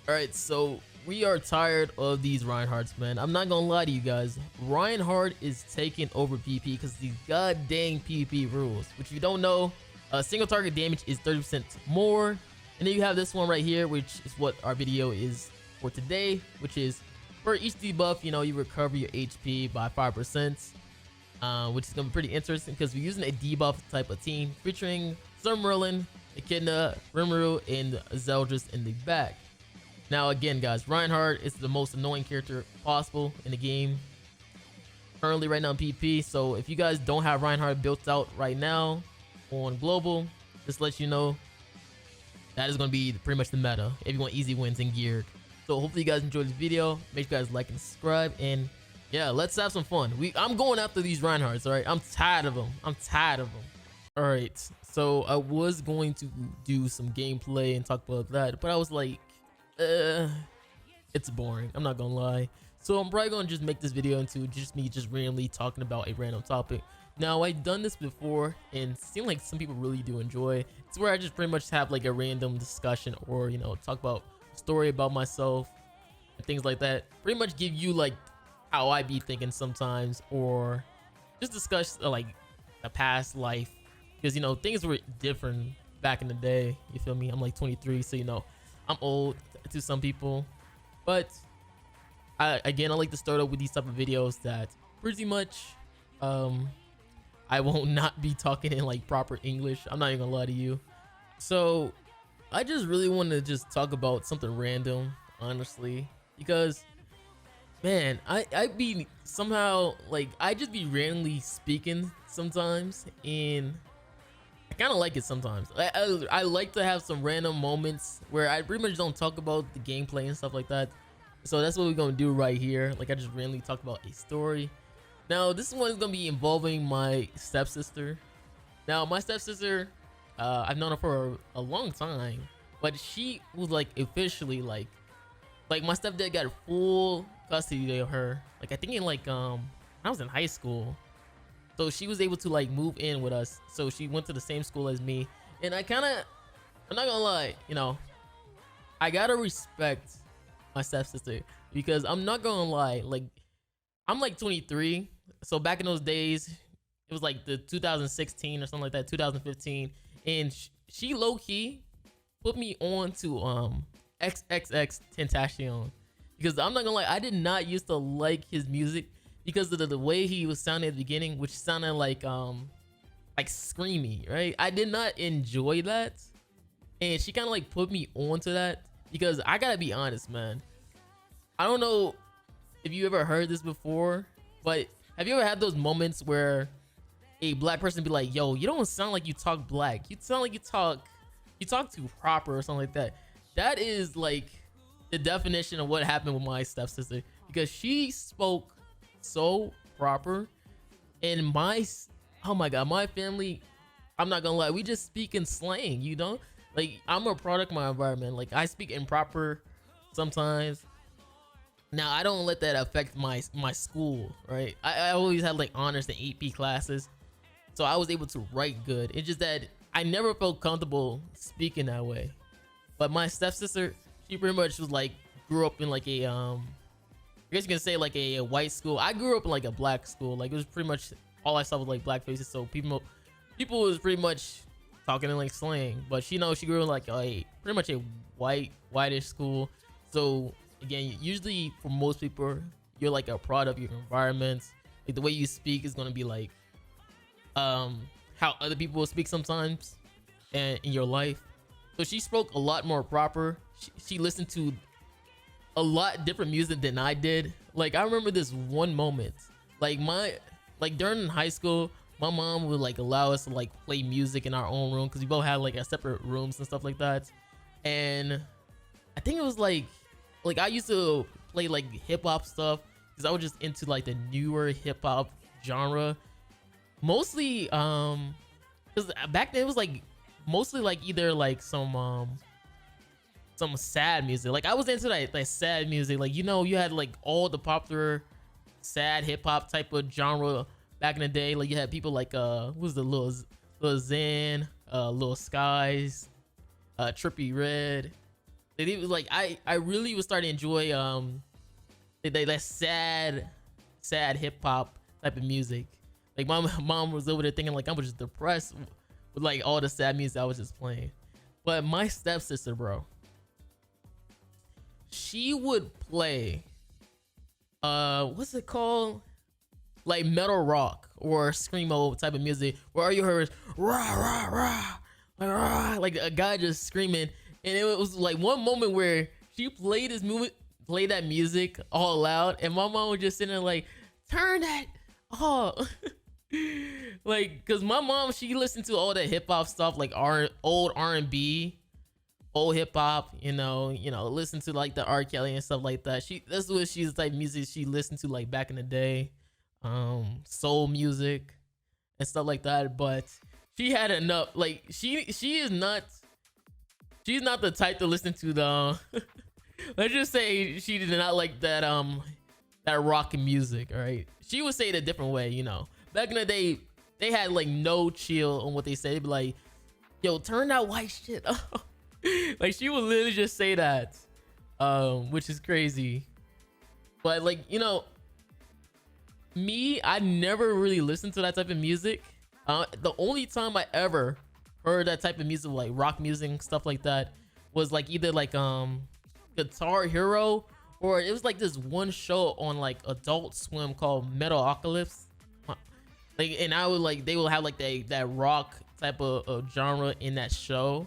All right, so we are tired of these Reinhardts, man. I'm not gonna lie to you guys. Reinhardt is taking over PvP because these goddamn PvP rules. Which if you don't know, single target damage is 30% more. And then you have this one right here, which is what our video is for today, which is for each debuff, you know, you recover your HP by 5%, which is gonna be pretty interesting because we're using a debuff type of team featuring Marilli, Echidna, Rimuru, and Zeldris in the back. Now again guys, Reinhardt is the most annoying character possible in the game currently right now in PvP. So if you guys don't have Reinhardt built out right now on global, just let you know that is going to be pretty much the meta if you want easy wins and geared. So hopefully you guys enjoyed this video. Make sure you guys like and subscribe, and yeah, let's have some fun. I'm going after these Reinhardts. All right, I'm tired of them. All right, so I was going to do some gameplay and talk about that, but I was like, it's boring, I'm not gonna lie. So I'm probably gonna just make this video into just me just randomly talking about a random topic. Now I've done this before and it seemed like some people really do enjoy. It's where I just pretty much have like a random discussion, or you know, talk about a story about myself and things like that. Pretty much give you like how I be thinking sometimes, or just discuss like a past life, because you know things were different back in the day, you feel me? I'm like 23, so you know I'm old to some people, but I like to start up with these type of videos that pretty much I won't not be talking in like proper English. I'm not even gonna lie to you. So I just really want to just talk about something random, honestly, because man, I be somehow like I just be randomly speaking sometimes, and I kind of like it sometimes. I like to have some random moments where I pretty much don't talk about the gameplay and stuff like that. So that's what we're gonna do right here. Like I just randomly talk about a story. Now this one is gonna be involving my stepsister. Now my stepsister, I've known her for a long time, but she was like officially like my stepdad got full custody of her. Like I think in like I was in high school. So she was able to like move in with us. So she went to the same school as me. And I'm not gonna lie, you know, I gotta respect my stepsister, because I'm not gonna lie, like I'm like 23. So back in those days, it was like the 2016 or something like that, 2015. And she low key put me on to XXXTENTACION, because I'm not gonna lie, I did not used to like his music because of the way he was sounding at the beginning, which sounded like screamy, right? I did not enjoy that, and she kind of like put me onto that, because I gotta be honest, man, I don't know if you ever heard this before, but have you ever had those moments where a black person be like, yo, you don't sound like you talk black, you sound like you talk too proper or something like that? That is like the definition of what happened with my stepsister, because she spoke so proper, and oh my god, my family, I'm not gonna lie, we just speak in slang, you know? Like I'm a product of my environment. Like I speak improper sometimes. Now I don't let that affect my school, right? I always had like honors and AP classes, so I was able to write good. It's just that I never felt comfortable speaking that way. But my stepsister, she pretty much was like grew up in like a I guess you can say like a white school. I grew up in like a black school. Like it was pretty much all I saw was like black faces. So people was pretty much talking in like slang. But she knows she grew up in like a pretty much a whitish school. So again, usually for most people, you're like a product of your environment. Like the way you speak is gonna be like how other people will speak sometimes and in your life. So she spoke a lot more proper. She listened to a lot different music than I did. Like I remember this one moment, like during high school, my mom would like allow us to like play music in our own room, because we both had like a separate rooms and stuff like that. And I think it was like I used to play like hip-hop stuff, because I was just into like the newer hip-hop genre mostly, because back then it was like mostly like either like some sad music. Like I was into like sad music, like, you know, you had like all the popular sad hip-hop type of genre back in the day. Like you had people like what was the Lil Xan, Lil Skies, Trippie Redd. It was like I really was starting to enjoy that sad hip hop type of music. Like my mom was over there thinking like I was just depressed with like all the sad music I was just playing. But my stepsister, bro, she would play what's it called, like metal rock or screamo type of music where all you heard is rah rah rah, like a guy just screaming. And it was like one moment where she played that music all loud, and my mom was just sitting there like, turn that off. Like, cause my mom, she listened to all that hip hop stuff, like old R&B, old hip hop, you know, listen to like the R. Kelly and stuff like that. That's what she's the type of music she listened to like back in the day, soul music and stuff like that. But she had enough. Like she's not the type to listen to the let's just say she did not like that rock music. All right, she would say it a different way, you know. Back in the day, they had like no chill on what they say. They'd be like, yo, turn that white shit up. Like she would literally just say that, which is crazy. But like, you know, me, I never really listened to that type of music. The only time I ever heard that type of music, like rock music and stuff like that, was like either like Guitar Hero, or it was like this one show on like Adult Swim called Metalocalypse. Like, and I would like, they will have like that rock type of genre in that show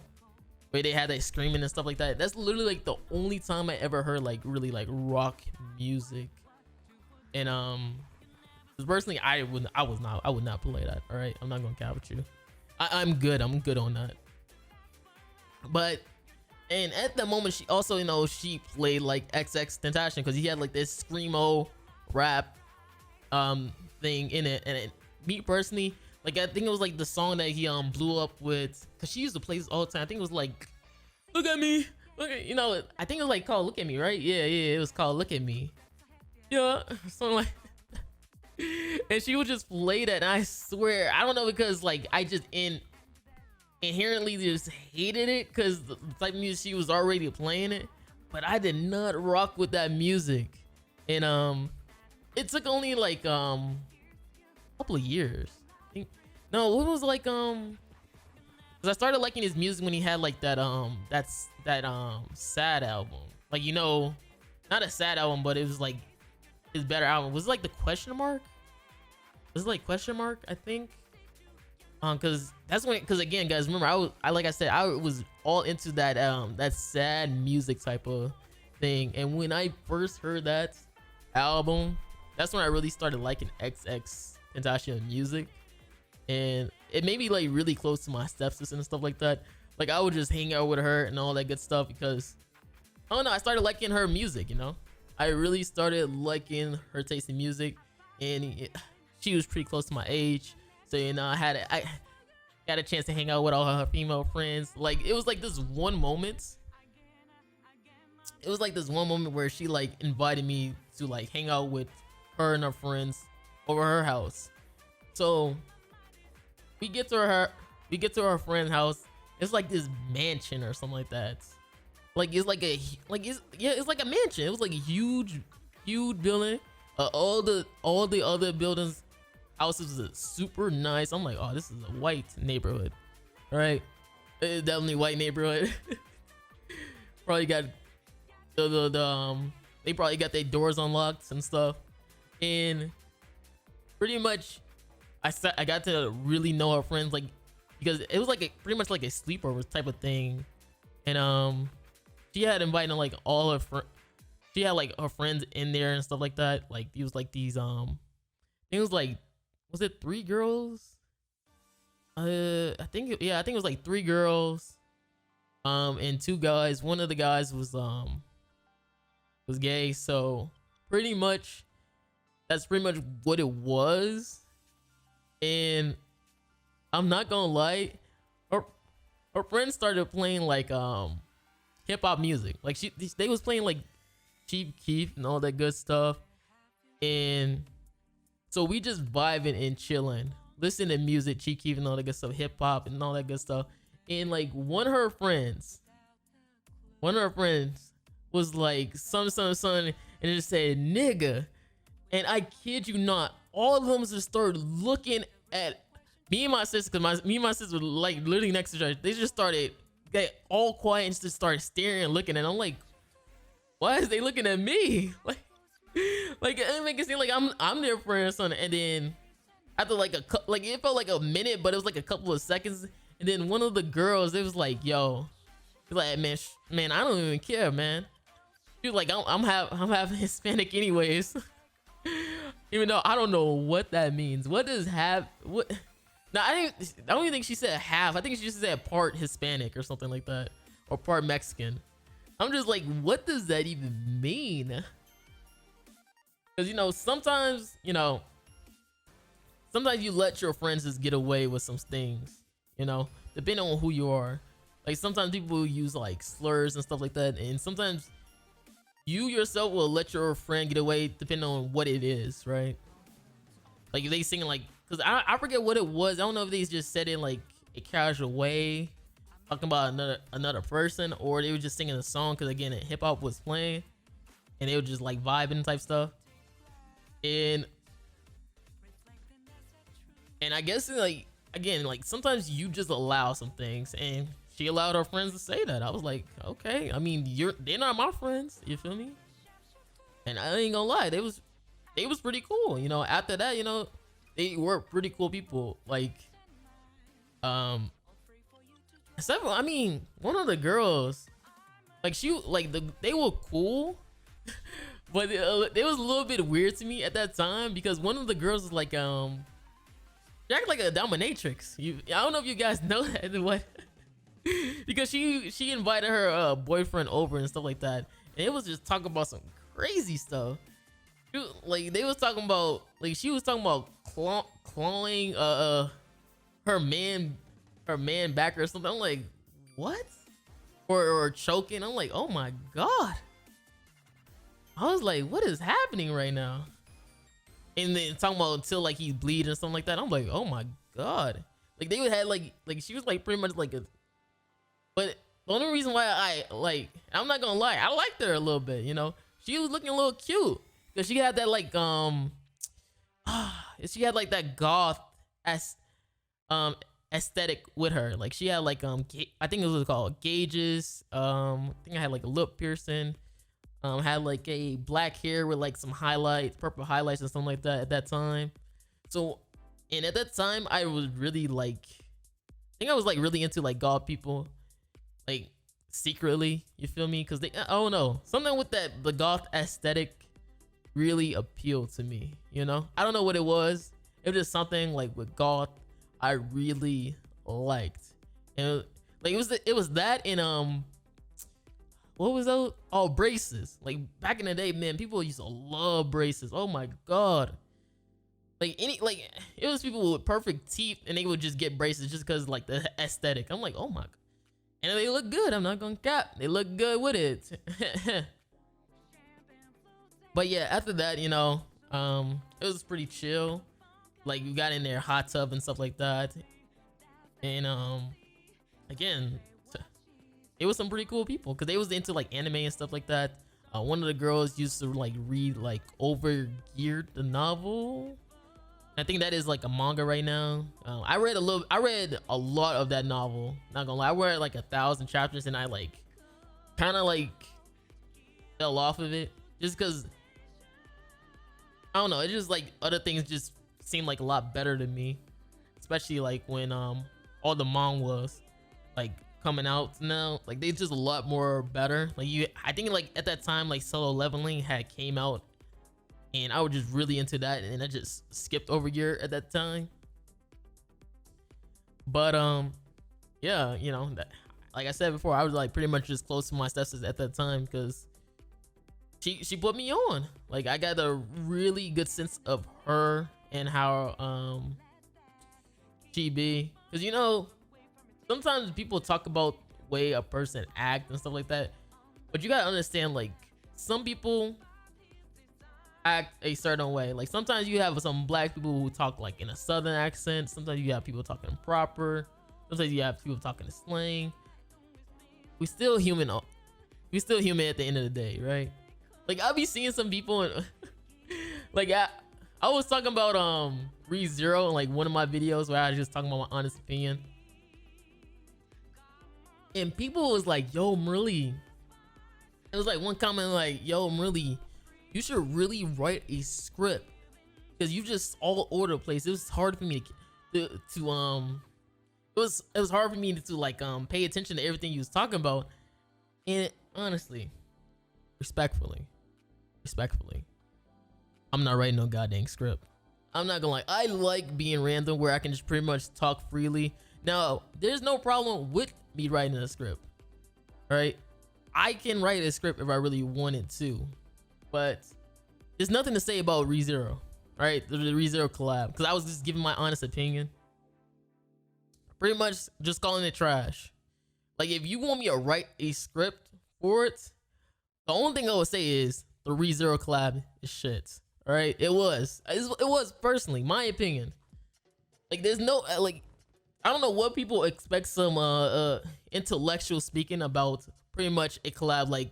where they had like screaming and stuff like that. That's literally like the only time I ever heard like really like rock music. And personally, I would not play that. All right, I'm not gonna cap with you. I'm good on that. But and at the moment, she also, you know, she played like XXXTENTACION because he had like this screamo rap thing in it. And me personally, like I think it was like the song that he blew up with, because she used to play this all the time. I think it was like Look At Me, you know, I think it was like called Look At Me, right? Yeah, it was called Look At Me. Yeah, something like and she would just play that, and I swear, I don't know, because like I just inherently just hated it because the type of music she was already playing it, but I did not rock with that music. And it took only like couple of years, I think. No, it was like because I started liking his music when he had like that sad album, like, you know, not a sad album, but it was like his better album. Was it like the question mark? Was it like question mark, I think? Because that's when, because again, guys, remember, I like I said, I was all into that sad music type of thing. And when I first heard that album, that's when I really started liking XXXTentacion music. And it made me like really close to my stepsister and stuff like that. Like I would just hang out with her and all that good stuff because, I don't know, I started liking her music, you know. I really started liking her taste in music, and she was pretty close to my age. So, you know, I got a chance to hang out with all her female friends. Like, it was like this one moment. It was like this one moment where she like invited me to like hang out with her and her friends over her house. So we get to her friend's house. It's like this mansion or something like that. Like it's like it's like a mansion. It was like a huge building. All the other buildings, houses are super nice. I'm like, oh, this is a white neighborhood, right? It's definitely white neighborhood. Probably got they probably got their doors unlocked and stuff. And pretty much, I got to really know her friends, like, because it was like pretty much like a sleepover type of thing. And she had invited like all her friends. She had like her friends in there and stuff like that. Like it was like these it was like, was it 3 girls? I think it was like 3 girls and 2 guys. One of the guys was gay, so pretty much that's pretty much what it was. And I'm not gonna lie, her friends started playing like hip hop music. Like they was playing like Chief Keef and all that good stuff. And so we just vibing and chilling, listening to music, Chief Keef and all that good stuff, hip hop and all that good stuff. And like one of her friends, one of her friends was like son, and it just said nigga, and I kid you not, all of them just started looking at me and my sister, because me and my sister were like literally next to each other. They just started get all quiet and just started staring and looking, and I'm like, why is they looking at me? Like it make it seem like I'm their friend or something. And then after like it felt like a minute, but it was like a couple of seconds. And then one of the girls, it was like, yo, like, man, I don't even care, man. She was like, I'm half Hispanic anyways. Even though I don't know what that means. What does half, what? No, I don't even think she said half. I think she just said part Hispanic or something like that, or part Mexican. I'm just like, what does that even mean? Because, you know, sometimes you let your friends just get away with some things, you know, depending on who you are. Like, sometimes people use like slurs and stuff like that, and sometimes you yourself will let your friend get away depending on what it is, right? Like, if they singing like, because I forget what it was. I don't know if they just said it in like a casual way, talking about another person, or they were just singing a song because, again, hip hop was playing and they were just like vibing type stuff. And I guess, like, again, like, sometimes you just allow some things, and she allowed her friends to say that. I was like, okay, I mean, they're not my friends, you feel me? And I ain't gonna lie, they was pretty cool, you know. After that, you know, they were pretty cool people. Like, except for, I mean, one of the girls, like, they were cool, but it was a little bit weird to me at that time, because one of the girls was like, she acted like a dominatrix. I don't know if you guys know that, what? Because she invited her boyfriend over and stuff like that, and it was just talking about some crazy stuff. Like, they was talking about, like, she was talking about clawing her man back or something. I'm like, what? Or choking. I'm like, oh my god. I was like, what is happening right now? And then talking about until like he's bleeding or something like that. I'm like, oh my god. Like, they would have like she was like pretty much like a. But the only reason why I'm not gonna lie, I liked her a little bit. You know, she was looking a little cute because she had that like she had like that goth aesthetic with her. Like, she had like I think it was called gauges. I think I had like a lip piercing. Had like a black hair with like some highlights, purple highlights and something like that at that time. So, and at that time, I was really like, I think I was like really into like goth people, like secretly, you feel me? Because I don't know, something with the goth aesthetic really appealed to me, you know? I don't know what it was. It was just something like with goth I really liked. And like, it was that in what was those? Oh, braces. Like, back in the day, man, people used to love braces. Oh my god. Like, it was people with perfect teeth and they would just get braces just because like the aesthetic. I'm like, oh my god. And they look good. I'm not gonna cap. They look good with it. But yeah, after that, you know, it was pretty chill. Like, we got in their hot tub and stuff like that. And again, it was some pretty cool people because they was into like anime and stuff like that. One of the girls used to like read like Overgeared the novel. I think that is like a manga right now. I read a lot of that novel. Not gonna lie, I read like 1,000 chapters and I like kind of like fell off of it just because I don't know. It just like other things just seemed like a lot better to me, especially like when all the mangas like coming out now, like they just a lot more better. Like, I think like at that time like Solo Leveling had came out and I was just really into that, and I just skipped Overgear at that time. But yeah, you know, like I said before, I was like pretty much just close to my stepsis at that time because she put me on. Like, I got a really good sense of her and how she be, because, you know, sometimes people talk about the way a person act and stuff like that, but you gotta understand, like, some people act a certain way. Like, sometimes you have some black people who talk like in a southern accent. Sometimes you have people talking proper. Sometimes you have people talking in slang. We still human. We still human at the end of the day, right? Like I'll be seeing some people and like I was talking about ReZero in like one of my videos where I was just talking about my honest opinion. And people was like, yo, Marilli. It was like one comment like, yo, Marilli, you should really write a script. Because you just all over the place. It was hard for me to it was hard for me to like pay attention to everything you was talking about. And honestly, respectfully, I'm not writing no goddamn script. I'm not gonna lie. I like being random where I can just pretty much talk freely. Now, there's no problem with me writing a script, right? I can write a script if I really wanted to, but there's nothing to say about ReZero, right? The ReZero collab, because I was just giving my honest opinion. Pretty much just calling it trash. Like, if you want me to write a script for it, the only thing I would say is the ReZero collab is shit. All right, it was personally my opinion. Like, there's no like, I don't know what people expect some intellectual speaking about pretty much a collab. Like,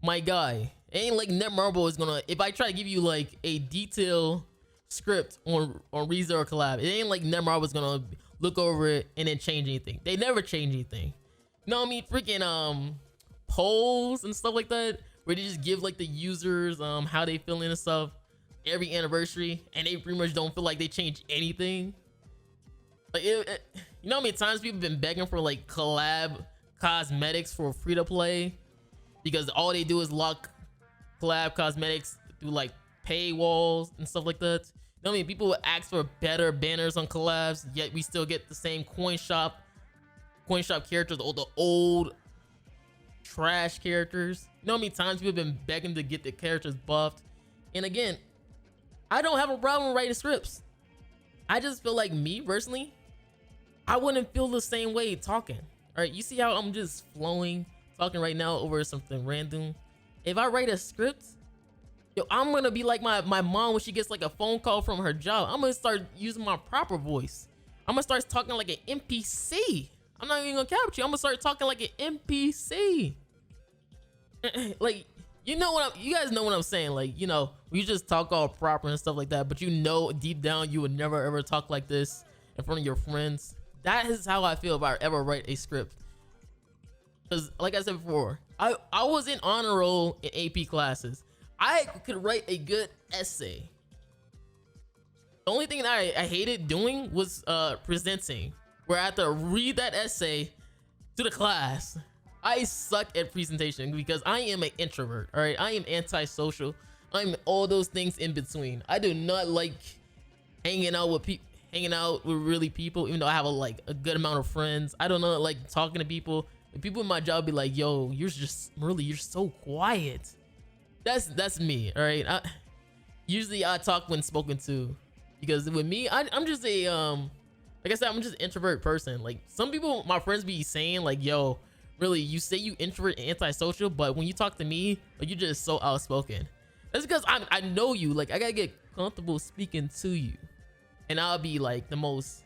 my guy, it ain't like Netmarble is gonna, if I try to give you like a detailed script on ReZero collab, it ain't like Netmarble is gonna look over it and then change anything. They never change anything. You know what I mean? Freaking polls and stuff like that, where they just give like the users how they feeling and stuff every anniversary, and they pretty much don't feel like they change anything. Like you know how many times people been begging for like collab cosmetics for free to play, because all they do is lock collab cosmetics through like paywalls and stuff like that. You know what I mean? People would ask for better banners on collabs, yet we still get the same coin shop characters, or the old trash characters. You know how many times people have been begging to get the characters buffed? And again, I don't have a problem writing scripts. I just feel like, me personally, I wouldn't feel the same way talking. All right, you see how I'm just flowing, talking right now over something random? If I write a script, yo, I'm gonna be like my mom when she gets like a phone call from her job. I'm gonna start using my proper voice. I'm gonna start talking like an NPC. I'm not even gonna capture you. I'm gonna start talking like an NPC. Like, you know what you guys know what I'm saying. Like, you know, we just talk all proper and stuff like that, but you know deep down you would never ever talk like this in front of your friends. That is how I feel if I ever write a script. Because like I said before, I was in honor roll in AP classes. I could write a good essay. The only thing that I hated doing was presenting, where I had to read that essay to the class. I suck at presentation because I am an introvert. All right, I am antisocial. I'm all those things in between. I do not like hanging out with really people, even though I have a good amount of friends. I don't know, like talking to people. The people in my job be like, yo, you're so quiet. That's me. All right, usually I talk when spoken to, because with me, I'm just a like I said, I'm just an introvert person. Like, some people, my friends, be saying like, yo, really, you say you introvert and antisocial, but when you talk to me, like, you're just so outspoken. That's because I know you. Like, I gotta get comfortable speaking to you, and I'll be like the most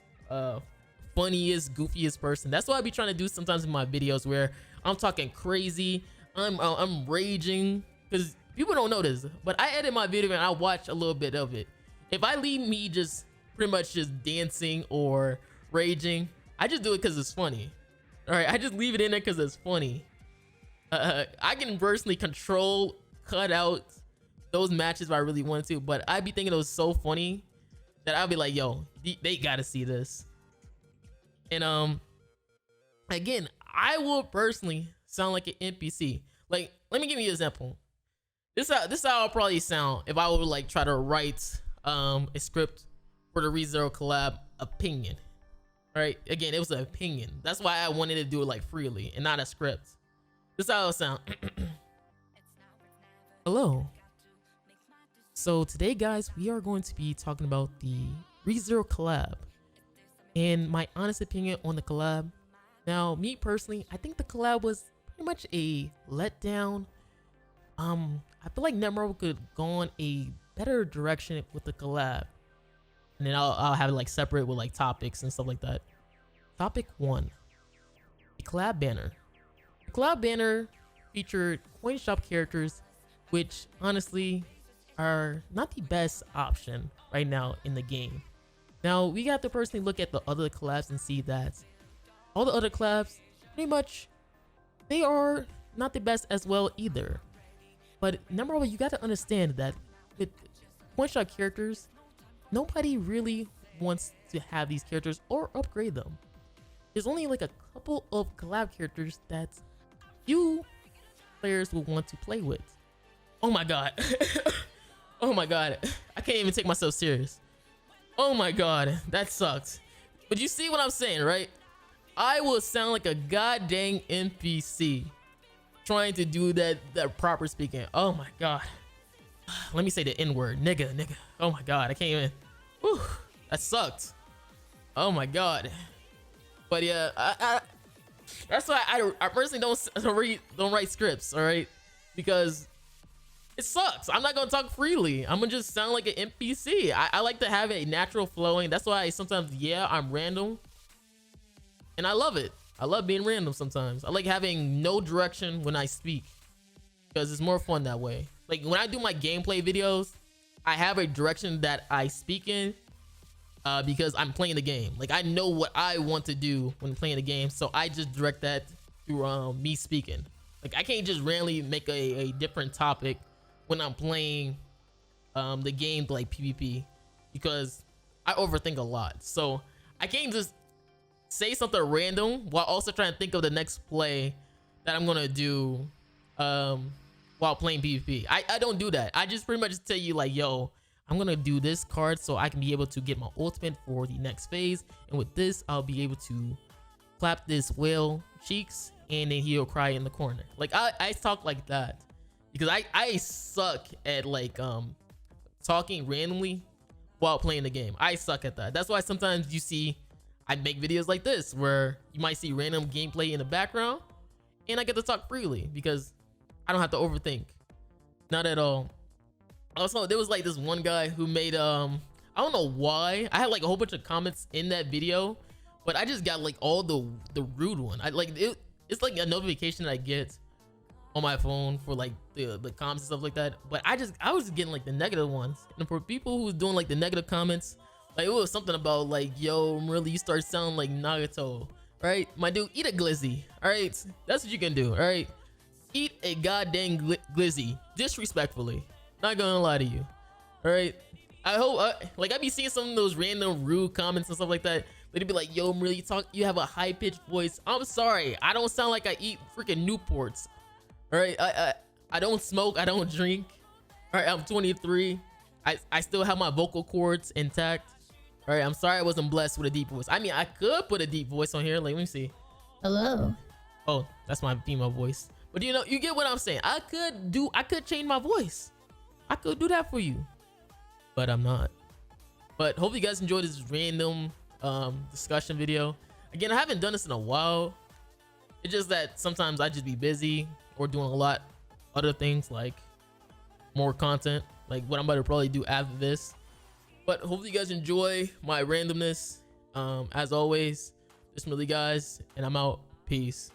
funniest, goofiest person. That's what I be trying to do sometimes in my videos, where I'm talking crazy, I'm raging, because people don't know this, but I edit my video and I watch a little bit of it. If I leave me just pretty much just dancing or raging, I just do it because it's funny. All right, I just leave it in there because it's funny. I can personally cut out those matches if I really wanted to, but I'd be thinking it was so funny that I'd be like, yo, they gotta see this. And again, I will personally sound like an NPC. Like, let me give you an example. This is how I'll probably sound if I would like try to write a script for the ReZero collab opinion. All right, again, it was an opinion. That's why I wanted to do it like freely and not a script. This is how it'll sound. Hello. So today, guys, we are going to be talking about the ReZero collab and my honest opinion on the collab. Now, me personally, I think the collab was pretty much a letdown. I feel like Netmarble could have gone a better direction with the collab, and then I'll have it like separate with like topics and stuff like that. Topic 1, the collab banner. The collab banner featured coin shop characters, which honestly are not the best option right now in the game. Now we got to personally look at the other collabs and see that all the other collabs pretty much they are not the best as well either. But number one, you got to understand that with coin shop characters, nobody really wants to have these characters or upgrade them. There's only like a couple of collab characters that few players will want to play with. Oh my god. Oh my god. I can't even take myself serious. Oh my god. That sucks. But you see what I'm saying, right? I will sound like a goddamn NPC trying to do that proper speaking. Oh my god. Let me say the N-word. Nigga. Oh my god. I can't even. Whew, that sucked. Oh my god. But yeah, that's why I personally don't write scripts, all right? Because it sucks. I'm not gonna talk freely. I'm gonna just sound like an NPC. I like to have a natural flowing. That's why sometimes, yeah, I'm random, and I love it. I love being random sometimes. I like having no direction when I speak because it's more fun that way. Like when I do my gameplay videos, I have a direction that I speak in because I'm playing the game. Like I know what I want to do when playing the game, so I just direct that through me speaking. Like I can't just randomly make a different topic when I'm playing the game like PvP because I overthink a lot. So I can't just say something random while also trying to think of the next play that I'm gonna do while playing PvP. I don't do that. I just pretty much tell you like, yo, I'm gonna do this card so I can be able to get my ultimate for the next phase, and with this I'll be able to clap this whale cheeks and then he'll cry in the corner. Like I talk like that because I suck at like talking randomly while playing the game. I suck at that. That's why sometimes you see I make videos like this where you might see random gameplay in the background and I get to talk freely because I don't have to overthink. Not at all. Also, there was like this one guy who made I don't know why I had like a whole bunch of comments in that video, but I just got like all the rude one. I like it's like a notification that I get on my phone for like the comments and stuff like that, but I was getting like the negative ones. And for people who was doing like the negative comments, like it was something about like, yo, really, you start sounding like Nagato, right? My dude, eat a glizzy. All right, that's what you can do. All right, eat a goddamn glizzy disrespectfully. Not gonna lie to you. All right, I hope like I be seeing some of those random rude comments and stuff like that. They'd be like, yo, really, you have a high pitched voice. I'm sorry, I don't sound like I eat freaking Newports. All right, I don't smoke, I don't drink. All right, I'm 23. I still have my vocal cords intact. All right, I'm sorry I wasn't blessed with a deep voice. I mean, I could put a deep voice on here. Like, let me see. Hello. Oh, that's my female voice. But you know, you get what I'm saying. I could change my voice. I could do that for you, but I'm not. But hopefully you guys enjoyed this random discussion video. Again, I haven't done this in a while. It's just that sometimes I just be busy or doing a lot other things like more content, like what I'm about to probably do after this. But hopefully you guys enjoy my randomness. As always, it's Marilli, guys, and I'm out. Peace.